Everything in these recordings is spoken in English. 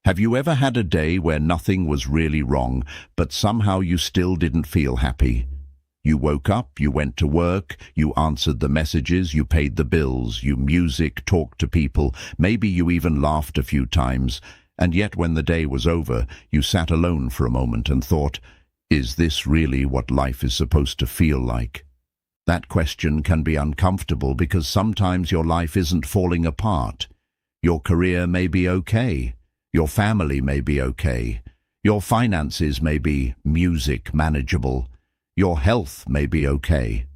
Have you ever had a day where nothing was really wrong, but somehow you still didn't feel happy? You woke up, you went to work, you answered the messages, you paid the bills, you talked to people, maybe you even laughed a few times, and yet when the day was over, you sat alone for a moment and thought, is this really what life is supposed to feel like? That question can be uncomfortable because sometimes your life isn't falling apart. Your career may be okay. Your family may be okay. Your finances may be manageable. Your health may be okay.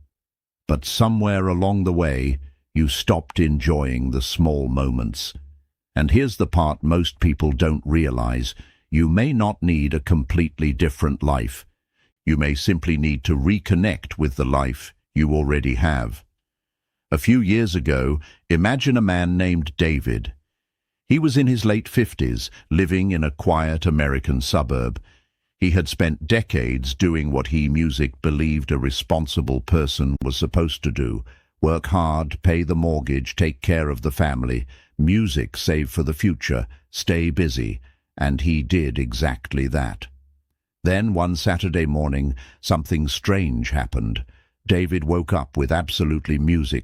But somewhere along the way, you stopped enjoying the small moments. And here's the part most people don't realize. You may not need a completely different life. You may simply need to reconnect with the life you already have. A few years ago, imagine a man named David. He was in his late 50s, living in a quiet American suburb. He had spent decades doing what he believed a responsible person was supposed to do. Work hard, pay the mortgage, take care of the family. Save for the future, stay busy. And he did exactly that. Then one Saturday morning, something strange happened. David woke up with absolutely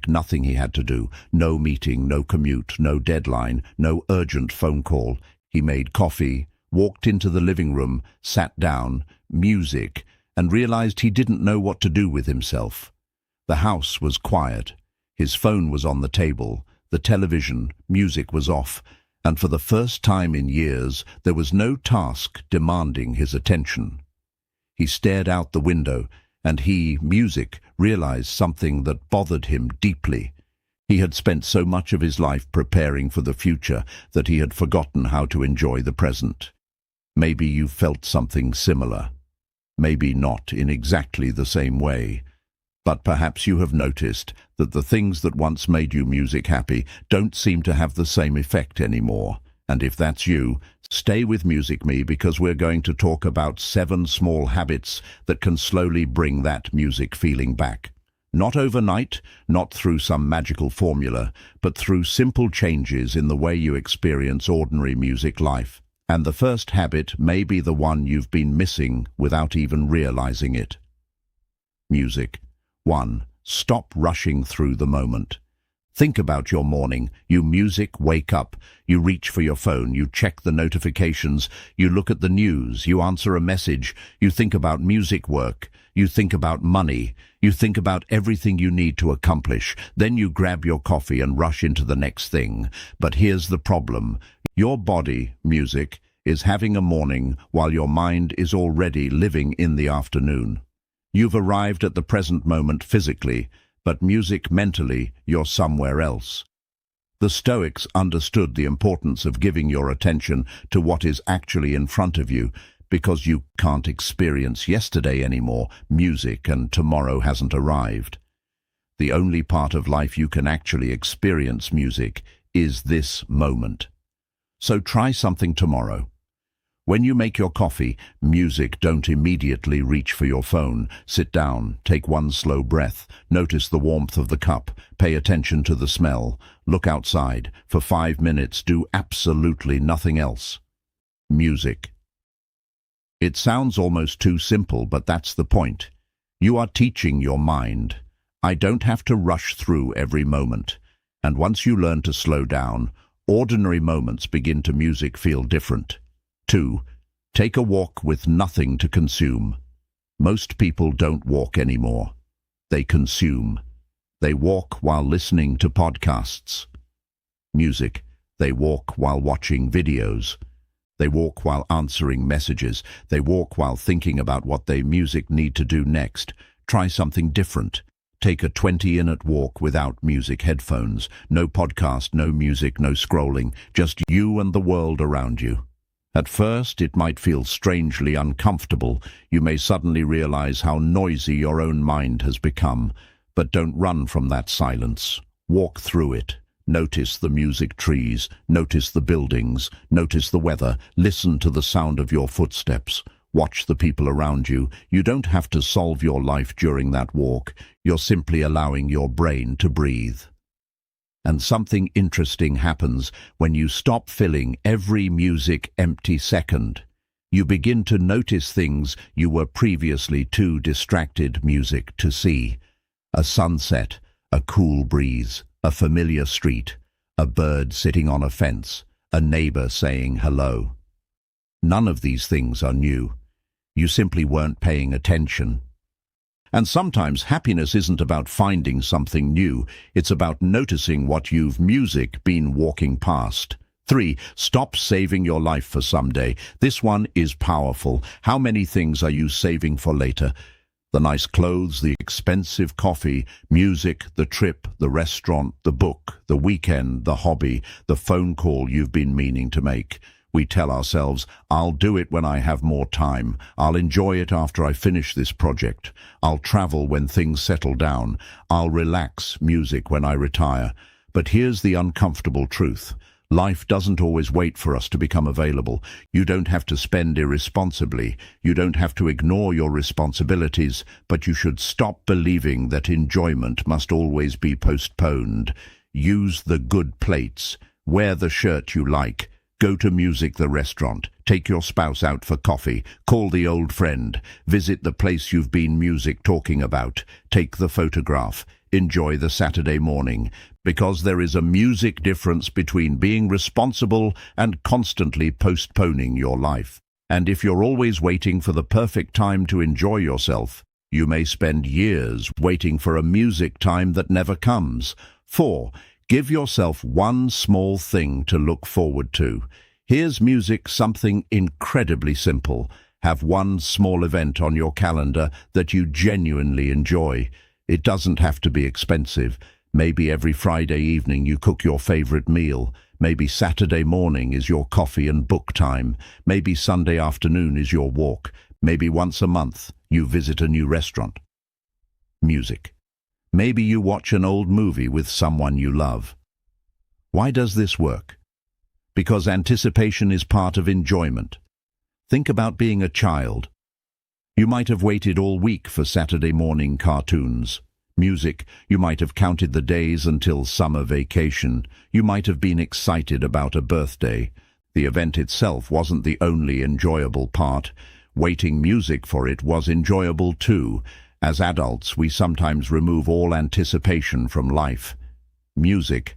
nothing he had to do. No meeting, no commute, no deadline, no urgent phone call. He made coffee, walked into the living room, sat down, and realized he didn't know what to do with himself. The house was quiet. His phone was on the table. The television, music was off. And for the first time in years, there was no task demanding his attention. He stared out the window, and realized something that bothered him deeply. He had spent so much of his life preparing for the future that he had forgotten how to enjoy the present. Maybe you felt something similar. Maybe not in exactly the same way. But perhaps you have noticed that the things that once made you happy don't seem to have the same effect anymore. And if that's you, stay with Me because we're going to talk about 7 small habits that can slowly bring that feeling back. Not overnight, not through some magical formula, but through simple changes in the way you experience ordinary life. And the first habit may be the one you've been missing without even realizing it. 1. Stop rushing through the moment. Think about your morning. You wake up, you reach for your phone, you check the notifications, you look at the news, you answer a message, you think about work, you think about money, you think about everything you need to accomplish, then you grab your coffee and rush into the next thing. But here's the problem. Your body, is having a morning while your mind is already living in the afternoon. You've arrived at the present moment physically, but mentally, you're somewhere else. The Stoics understood the importance of giving your attention to what is actually in front of you, because you can't experience yesterday anymore, and tomorrow hasn't arrived. The only part of life you can actually experience is this moment. So try something tomorrow. When you make your coffee, don't immediately reach for your phone. Sit down, take one slow breath, notice the warmth of the cup, pay attention to the smell, look outside. For 5 minutes, do absolutely nothing else. It sounds almost too simple, but that's the point. You are teaching your mind. I don't have to rush through every moment. And once you learn to slow down, ordinary moments begin to feel different. 2. Take a walk with nothing to consume. Most people don't walk anymore. They consume. They walk while listening to podcasts. They walk while watching videos. They walk while answering messages. They walk while thinking about what they need to do next. Try something different. Take a 20-minute walk without headphones. No podcast, no music, no scrolling. Just you and the world around you. At first, it might feel strangely uncomfortable. You may suddenly realize how noisy your own mind has become. But don't run from that silence. Walk through it. Notice the trees, notice the buildings, notice the weather, listen to the sound of your footsteps. Watch the people around you. You don't have to solve your life during that walk. You're simply allowing your brain to breathe. And something interesting happens when you stop filling every music empty second. You begin to notice things you were previously too distracted music to see. A sunset, a cool breeze, a familiar street, a bird sitting on a fence, a neighbor saying hello. None of these things are new. You simply weren't paying attention. And sometimes happiness isn't about finding something new, it's about noticing what you've been walking past. 3. Stop saving your life for someday. This one is powerful. How many things are you saving for later? The nice clothes, the expensive coffee, music, the trip, the restaurant, the book, the weekend, the hobby, the phone call you've been meaning to make. We tell ourselves, I'll do it when I have more time. I'll enjoy it after I finish this project. I'll travel when things settle down. I'll relax music when I retire. But here's the uncomfortable truth. Life doesn't always wait for us to become available. You don't have to spend irresponsibly. You don't have to ignore your responsibilities, but you should stop believing that enjoyment must always be postponed. Use the good plates. Wear the shirt you like. Go to the restaurant, take your spouse out for coffee, call the old friend, visit the place you've been talking about, take the photograph, enjoy the Saturday morning, because there is a difference between being responsible and constantly postponing your life. And if you're always waiting for the perfect time to enjoy yourself, you may spend years waiting for a music time that never comes. 4. Give yourself one small thing to look forward to. Here's something incredibly simple. Have one small event on your calendar that you genuinely enjoy. It doesn't have to be expensive. Maybe every Friday evening you cook your favorite meal. Maybe Saturday morning is your coffee and book time. Maybe Sunday afternoon is your walk. Maybe once a month you visit a new restaurant. Music. Maybe you watch an old movie with someone you love. Why does this work? Because anticipation is part of enjoyment. Think about being a child. You might have waited all week for Saturday morning cartoons. Music, you might have counted the days until summer vacation. You might have been excited about a birthday. The event itself wasn't the only enjoyable part. Waiting music for it was enjoyable too. As adults, we sometimes remove all anticipation from life. Music.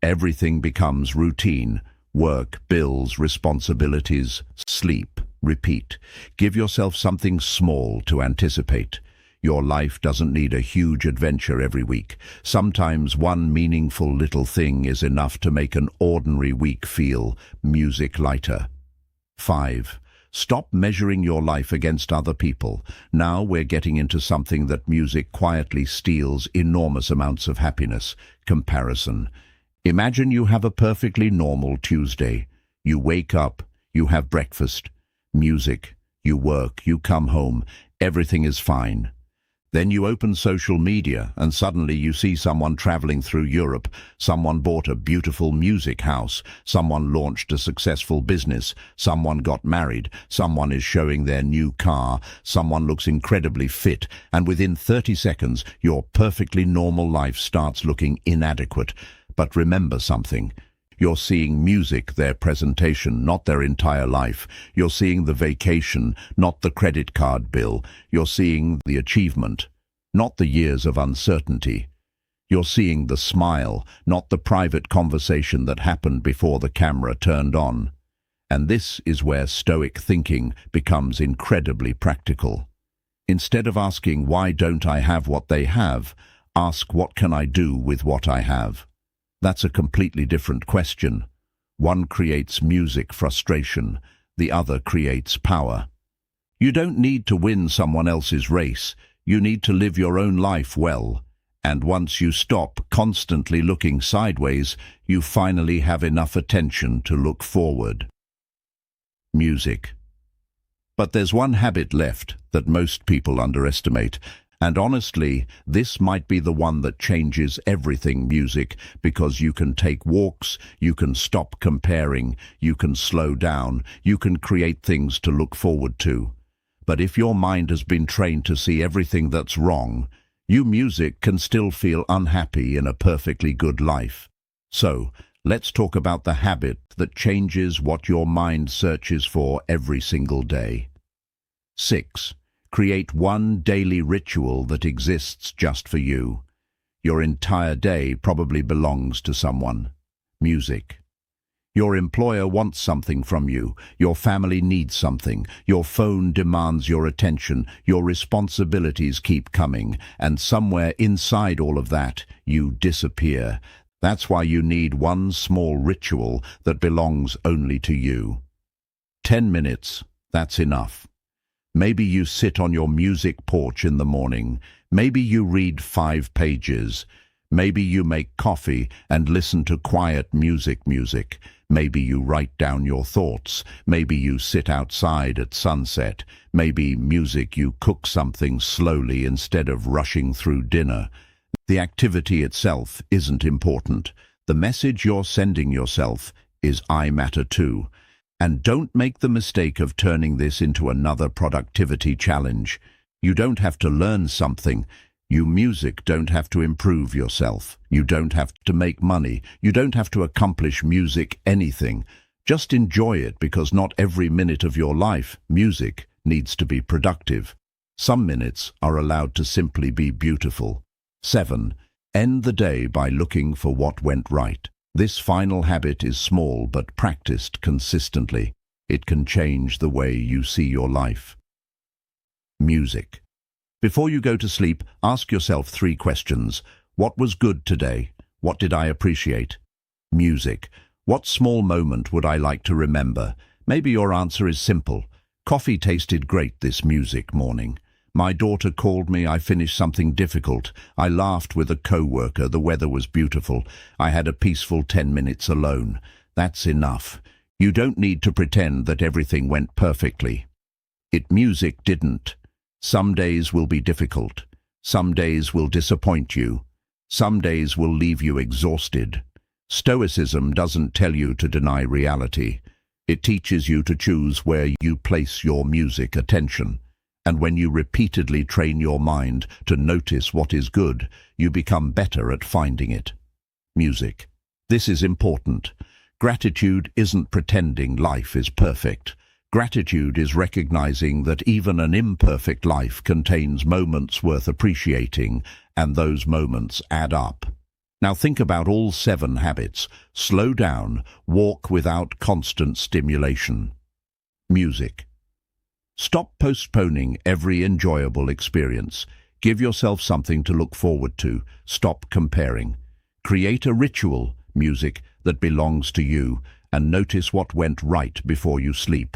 Everything becomes routine. Work, bills, responsibilities, sleep, repeat. Give yourself something small to anticipate. Your life doesn't need a huge adventure every week. Sometimes one meaningful little thing is enough to make an ordinary week feel music lighter. 5. Stop measuring your life against other people. Now we're getting into something that music quietly steals enormous amounts of happiness: comparison. Imagine you have a perfectly normal Tuesday. You wake up, you have breakfast, music, you work, you come home, everything is fine. Then you open social media and suddenly you see someone traveling through Europe, someone bought a beautiful music house, someone launched a successful business, someone got married, someone is showing their new car, someone looks incredibly fit, and within 30 seconds your perfectly normal life starts looking inadequate. But remember something. You're seeing music, their presentation, not their entire life. You're seeing the vacation, not the credit card bill. You're seeing the achievement, not the years of uncertainty. You're seeing the smile, not the private conversation that happened before the camera turned on. And this is where Stoic thinking becomes incredibly practical. Instead of asking, why don't I have what they have, ask, what can I do with what I have? That's a completely different question. One creates music frustration, the other creates power. You don't need to win someone else's race, you need to live your own life well. And once you stop constantly looking sideways, you finally have enough attention to look forward. Music. But there's one habit left that most people underestimate. And honestly, this might be the one that changes everything: music, because you can take walks, you can stop comparing, you can slow down, you can create things to look forward to. But if your mind has been trained to see everything that's wrong, music can still feel unhappy in a perfectly good life. So, let's talk about the habit that changes what your mind searches for every single day. 6. Create one daily ritual that exists just for you. Your entire day probably belongs to someone. Music. Your employer wants something from you, your family needs something, your phone demands your attention, your responsibilities keep coming, and somewhere inside all of that, you disappear. That's why you need one small ritual that belongs only to you. 10 minutes, that's enough. Maybe you sit on your music porch in the morning. Maybe you read 5 pages. Maybe you make coffee and listen to quiet music. Maybe you write down your thoughts. Maybe you sit outside at sunset. Maybe music you cook something slowly instead of rushing through dinner. The activity itself isn't important. The message you're sending yourself is I matter too. And don't make the mistake of turning this into another productivity challenge. You don't have to learn something. You music don't have to improve yourself. You don't have to make money. You don't have to accomplish music anything. Just enjoy it, because not every minute of your life, music, needs to be productive. Some minutes are allowed to simply be beautiful. 7. End the day by looking for what went right. This final habit is small but practiced consistently. It can change the way you see your life. Music. Before you go to sleep, ask yourself 3 questions. What was good today? What did I appreciate? Music. What small moment would I like to remember? Maybe your answer is simple. Coffee tasted great this music morning. My daughter called me, I finished something difficult. I laughed with a co-worker, the weather was beautiful. I had a peaceful 10 minutes alone. That's enough. You don't need to pretend that everything went perfectly. Music didn't. Some days will be difficult. Some days will disappoint you. Some days will leave you exhausted. Stoicism doesn't tell you to deny reality. It teaches you to choose where you place your music attention. And when you repeatedly train your mind to notice what is good, you become better at finding it. Music. This is important. Gratitude isn't pretending life is perfect. Gratitude is recognizing that even an imperfect life contains moments worth appreciating, and those moments add up. Now think about all 7 habits. Slow down, walk without constant stimulation. Music. Stop postponing every enjoyable experience. Give yourself something to look forward to. Stop comparing. Create a ritual, music, that belongs to you, and notice what went right before you sleep.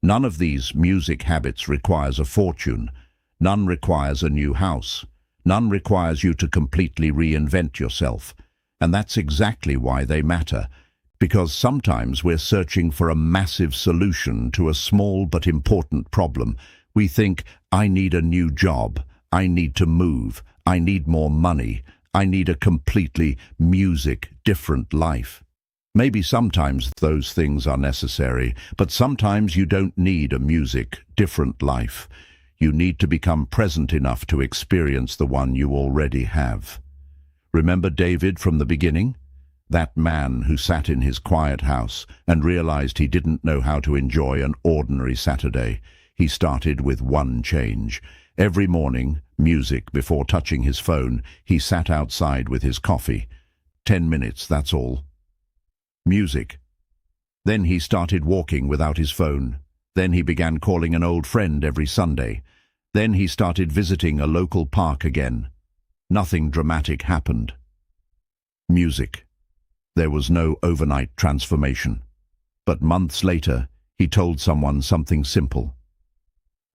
None of these music habits requires a fortune. None requires a new house. None requires you to completely reinvent yourself. And that's exactly why they matter. Because sometimes we're searching for a massive solution to a small but important problem. We think, I need a new job, I need to move, I need more money, I need a completely different life. Maybe sometimes those things are necessary, but sometimes you don't need a different life. You need to become present enough to experience the one you already have. Remember David from the beginning? That man who sat in his quiet house and realized he didn't know how to enjoy an ordinary Saturday. He started with one change. Every morning, music before touching his phone, he sat outside with his coffee. 10 minutes, that's all. Music. Then he started walking without his phone. Then he began calling an old friend every Sunday. Then he started visiting a local park again. Nothing dramatic happened. Music. There was no overnight transformation. But months later, he told someone something simple.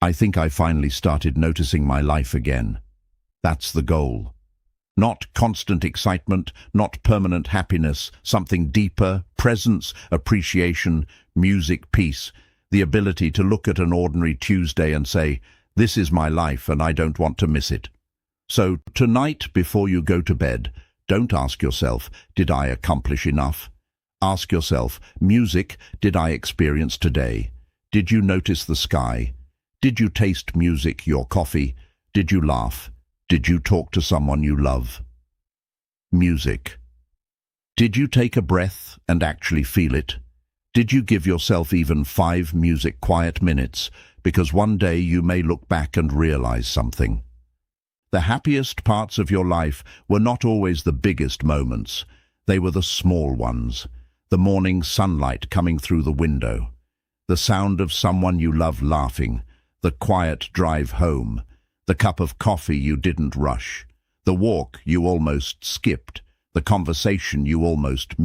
I think I finally started noticing my life again. That's the goal. Not constant excitement, not permanent happiness, something deeper, presence, appreciation, music, peace, the ability to look at an ordinary Tuesday and say, this is my life and I don't want to miss it. So tonight, before you go to bed, don't ask yourself, did I accomplish enough? Ask yourself, music, did I experience today? Did you notice the sky? Did you taste music, your coffee? Did you laugh? Did you talk to someone you love? Music. Did you take a breath and actually feel it? Did you give yourself even 5 music quiet minutes? Because one day you may look back and realize something. The happiest parts of your life were not always the biggest moments. They were the small ones. The morning sunlight coming through the window. The sound of someone you love laughing. The quiet drive home. The cup of coffee you didn't rush. The walk you almost skipped. The conversation you almost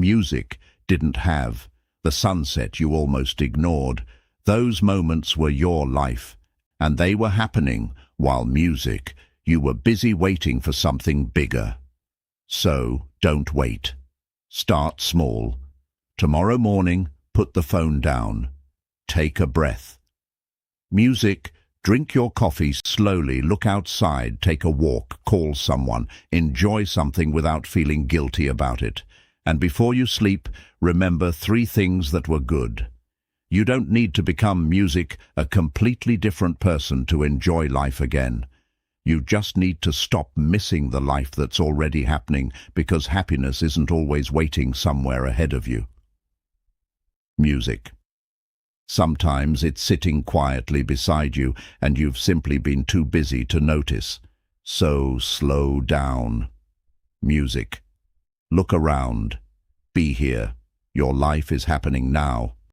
didn't have. The sunset you almost ignored. Those moments were your life, and they were happening while you were busy waiting for something bigger. So, don't wait. Start small. Tomorrow morning, put the phone down. Take a breath. Music, drink your coffee slowly, look outside, take a walk, call someone, enjoy something without feeling guilty about it. And before you sleep, remember 3 things that were good. You don't need to become a completely different person to enjoy life again. You just need to stop missing the life that's already happening, because happiness isn't always waiting somewhere ahead of you. Music. Sometimes it's sitting quietly beside you and you've simply been too busy to notice. So slow down. Music. Look around. Be here. Your life is happening now.